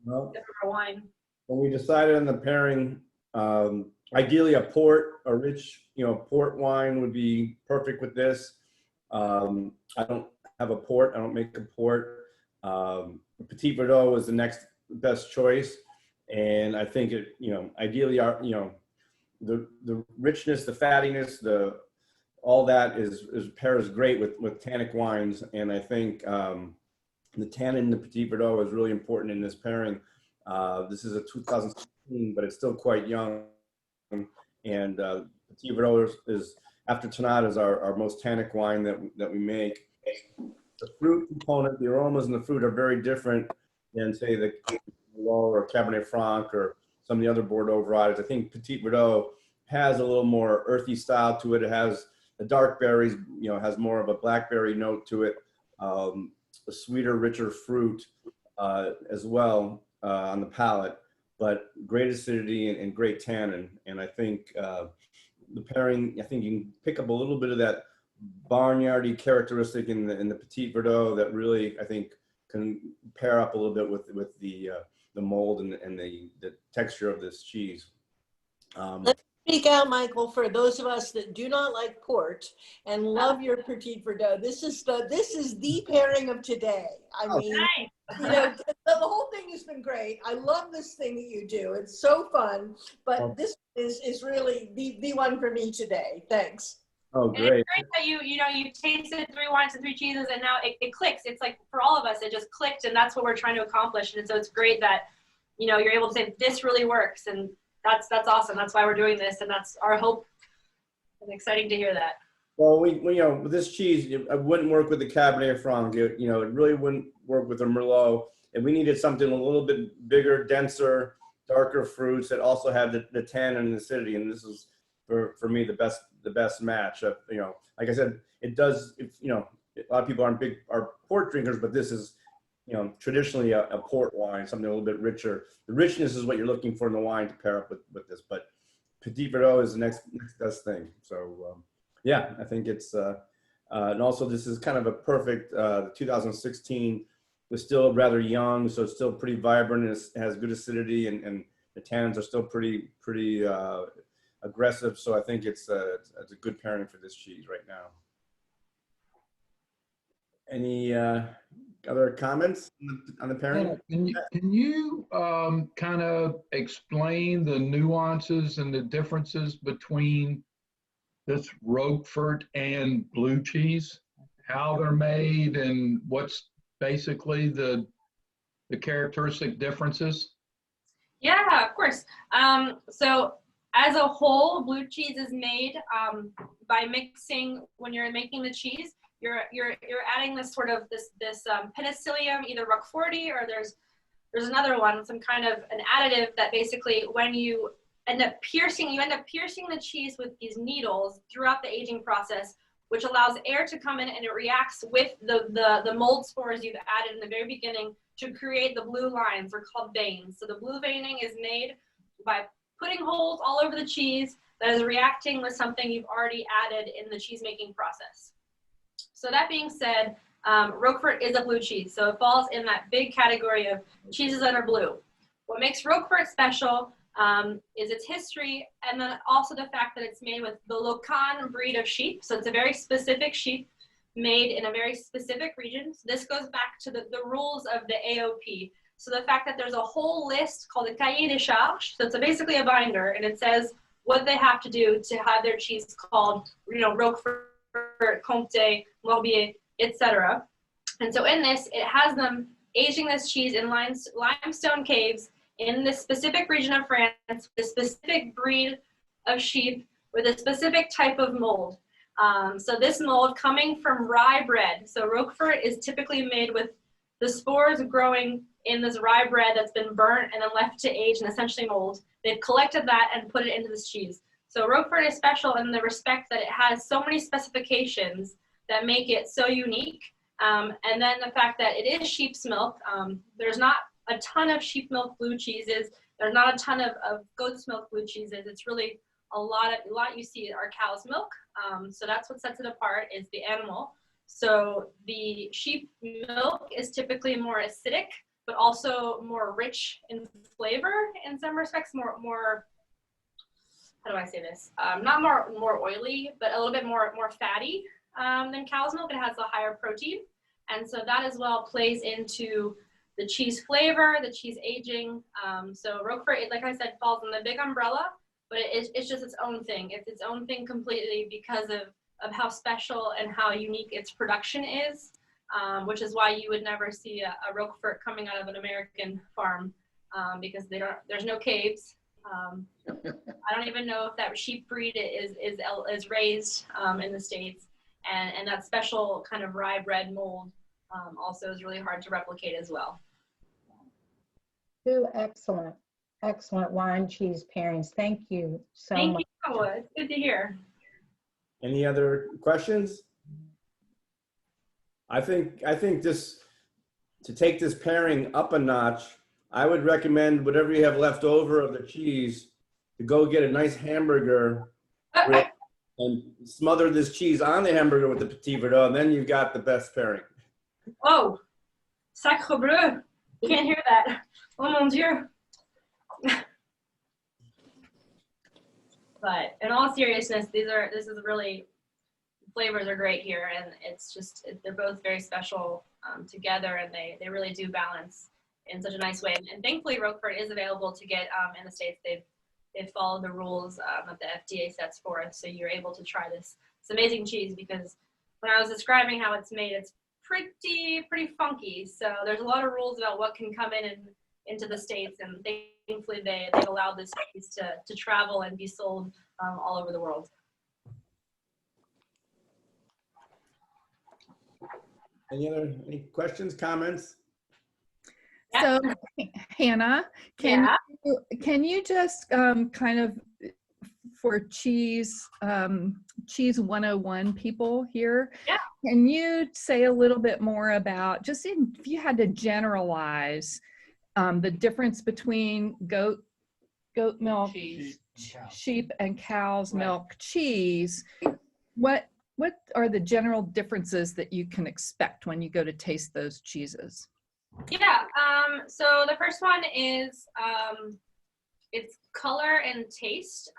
Well, for wine. when we decided on the pairing, ideally a port, a rich, port wine would be perfect with this. I don't have a port. I don't make a port. Petit Verdot was the next best choice, and I think it, ideally, the richness, the fattiness, the all that is pairs great with tannic wines, and I think the tannin in the Petit Verdot is really important in this pairing. This is a 2016, but it's still quite young, and Petit Verdot is after Tannat is our most tannic wine that we make. The fruit component, the aromas in the fruit are very different than say the Merlot or Cabernet Franc or some of the other Bordeaux varieties. I think Petit Verdot has a little more earthy style to it. It has the dark berries, has more of a blackberry note to it, a sweeter, richer fruit as well on the palate, but great acidity and great tannin. And I think the pairing, I think you can pick up a little bit of that barnyardy characteristic in the Petit Verdot that really, I think, can pair up a little bit with the mold and the texture of this cheese. Let's speak out, Michael, for those of us that do not like port and love your Petit Verdot. This is the pairing of today. I mean, Nice. the whole thing has been great. I love this thing that you do. It's so fun, but this is really the one for me today. Thanks. Oh, And great. it's great that you tasted 3 wines and 3 cheeses, and now it clicks. It's like for all of us, it just clicked, and that's what we're trying to accomplish. And so it's great that you're able to say this really works, and that's awesome. That's why we're doing this, and that's our hope. It's exciting to hear that. Well, we with this cheese, it wouldn't work with the Cabernet Franc. It really wouldn't work with the Merlot, and we needed something a little bit bigger, denser, darker fruits that also had the tannin and acidity. And this is for me the best match. Like I said, it does. A lot of people are port drinkers, but this is traditionally a port wine, something a little bit richer. The richness is what you're looking for in the wine to pair up with this. But Petit Verdot is the next best thing. So yeah, I think it's and also this is kind of a perfect 2016 was still rather young, so it's still pretty vibrant and it has good acidity and the tannins are still pretty aggressive. So I think it's a good pairing for this cheese right now. Any other comments on the pairing? Yeah, can you kind of explain the nuances and the differences between this Roquefort and blue cheese, how they're made and what's basically the characteristic differences? Yeah, of course. So as a whole, blue cheese is made by mixing. When you're making the cheese, you're adding this sort of this penicillium, either Roqueforti or there's another one, some kind of an additive that basically when you end up piercing the cheese with these needles throughout the aging process, which allows air to come in and it reacts with the mold spores you've added in the very beginning to create the blue lines. They're called veins. So the blue veining is made by putting holes all over the cheese that is reacting with something you've already added in the cheese making process. So that being said, Roquefort is a blue cheese. So it falls in that big category of cheeses that are blue. What makes Roquefort special is its history, and then also the fact that it's made with the Locan breed of sheep. So it's a very specific sheep made in a very specific region. So this goes back to the rules of the AOP. So the fact that there's a whole list called the Cahier des Charges. So it's basically a binder, and it says what they have to do to have their cheese called, Roquefort, Comté, Morbier, etc. And so in this, it has them aging this cheese in limestone caves in this specific region of France, with a specific breed of sheep with a specific type of mold. So this mold coming from rye bread. So Roquefort is typically made with the spores growing in this rye bread that's been burnt and then left to age and essentially mold. They've collected that and put it into this cheese. So Roquefort is special in the respect that it has so many specifications that make it so unique. And then the fact that it is sheep's milk. There's not a ton of sheep milk blue cheeses. There's not a ton of goat's milk blue cheeses. It's really a lot you see are cow's milk. So that's what sets it apart is the animal. So the sheep milk is typically more acidic but also more rich in flavor in some respects, more how do I say this? Not more oily, but a little bit more fatty than cow's milk. It has a higher protein. And so that as well plays into the cheese flavor, the cheese aging. So Roquefort, like I said, falls in the big umbrella, but it's just its own thing. It's its own thing completely because of how special and how unique its production is, which is why you would never see a Roquefort coming out of an American farm because there's no caves. I don't even know if that sheep breed is raised in the States, and that special kind of rye bread mold also is really hard to replicate as well. Two excellent wine cheese pairings. Thank you so Thank much. you, Noah. It's good to hear. Any other questions? I think this, to take this pairing up a notch, I would recommend whatever you have left over of the cheese to go get a nice hamburger and smother this cheese on the hamburger with the Petit Verdot, and then you've got the best pairing. Oh, sacre bleu. Can't hear that. Oh mon Dieu. But in all seriousness, flavors are great here, and they're both very special together, and they really do balance in such a nice way. And thankfully, Roquefort is available to get in the States. They've followed the rules that the FDA sets forth, so you're able to try this amazing cheese, because when I was describing how it's made, it's pretty funky. So there's a lot of rules about what can come into the States, and thankfully they allowed this cheese to travel and be sold all over the world. Any questions, comments? Yeah. So, Hannah, can you just kind of, for cheese 101 people here, Yeah. can you say a little bit more about, if you had to generalize the difference between goat milk, sheep and cow's milk cheese, what are the general differences that you can expect when you go to taste those cheeses? Yeah, so the first one is its color and taste.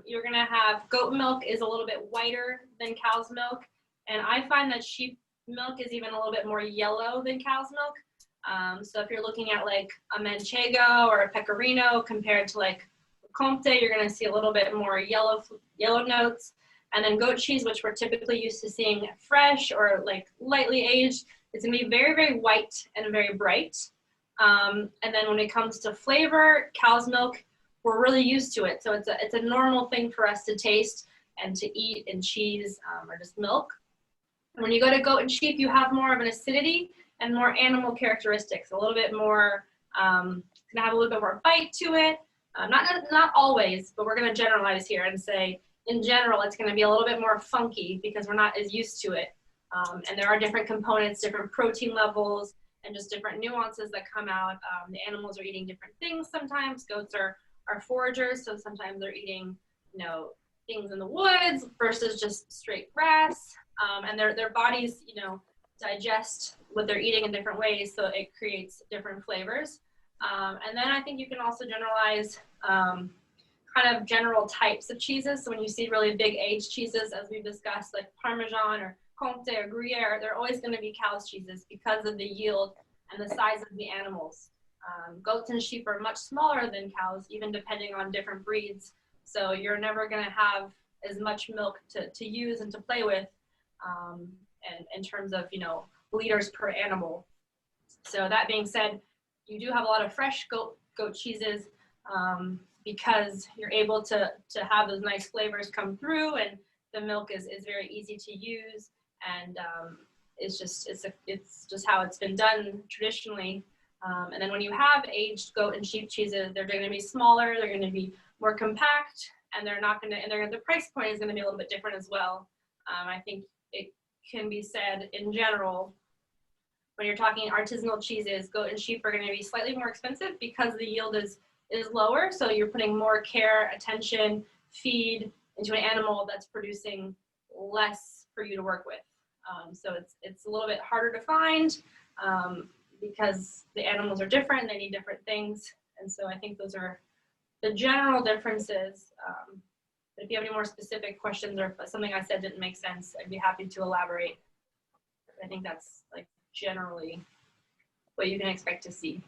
You're gonna have goat milk is a little bit whiter than cow's milk, and I find that sheep milk is even a little bit more yellow than cow's milk. So if you're looking at like a Manchego or a Pecorino compared to like Comte, you're gonna see a little bit more yellow notes. And then goat cheese, which we're typically used to seeing fresh or like lightly aged, it's gonna be very, very white and very bright. And then when it comes to flavor, cow's milk, we're really used to it. So it's a normal thing for us to taste and to eat in cheese or just milk. When you go to goat and sheep, you have more of an acidity and more animal characteristics, a little bit more, it's gonna have a little bit more bite to it. Not always, but we're gonna generalize here and say, in general, it's gonna be a little bit more funky because we're not as used to it. And there are different components, different protein levels, and just different nuances that come out. The animals are eating different things sometimes. Goats are foragers, so sometimes they're eating, things in the woods versus just straight grass. And their bodies, digest what they're eating in different ways, so it creates different flavors. And then I think you can also generalize kind of general types of cheeses. So when you see really big aged cheeses, as we've discussed, like Parmesan or Comte or Gruyere, they're always going to be cow's cheeses because of the yield and the size of the animals. Goats and sheep are much smaller than cows, even depending on different breeds. So you're never going to have as much milk to use and to play with, and in terms of, liters per animal. So that being said, you do have a lot of fresh goat cheeses because you're able to have those nice flavors come through, and the milk is very easy to use, and it's just how it's been done traditionally. And then when you have aged goat and sheep cheeses, they're going to be smaller, they're going to be more compact, and the price point is going to be a little bit different as well. I think it can be said in general, when you're talking artisanal cheeses, goat and sheep are going to be slightly more expensive because the yield is lower. So you're putting more care, attention, feed into an animal that's producing less for you to work with. So it's a little bit harder to find, because the animals are different, they need different things. And so I think those are the general differences. But if you have any more specific questions or if something I said didn't make sense, I'd be happy to elaborate. I think that's like generally what you can expect to see.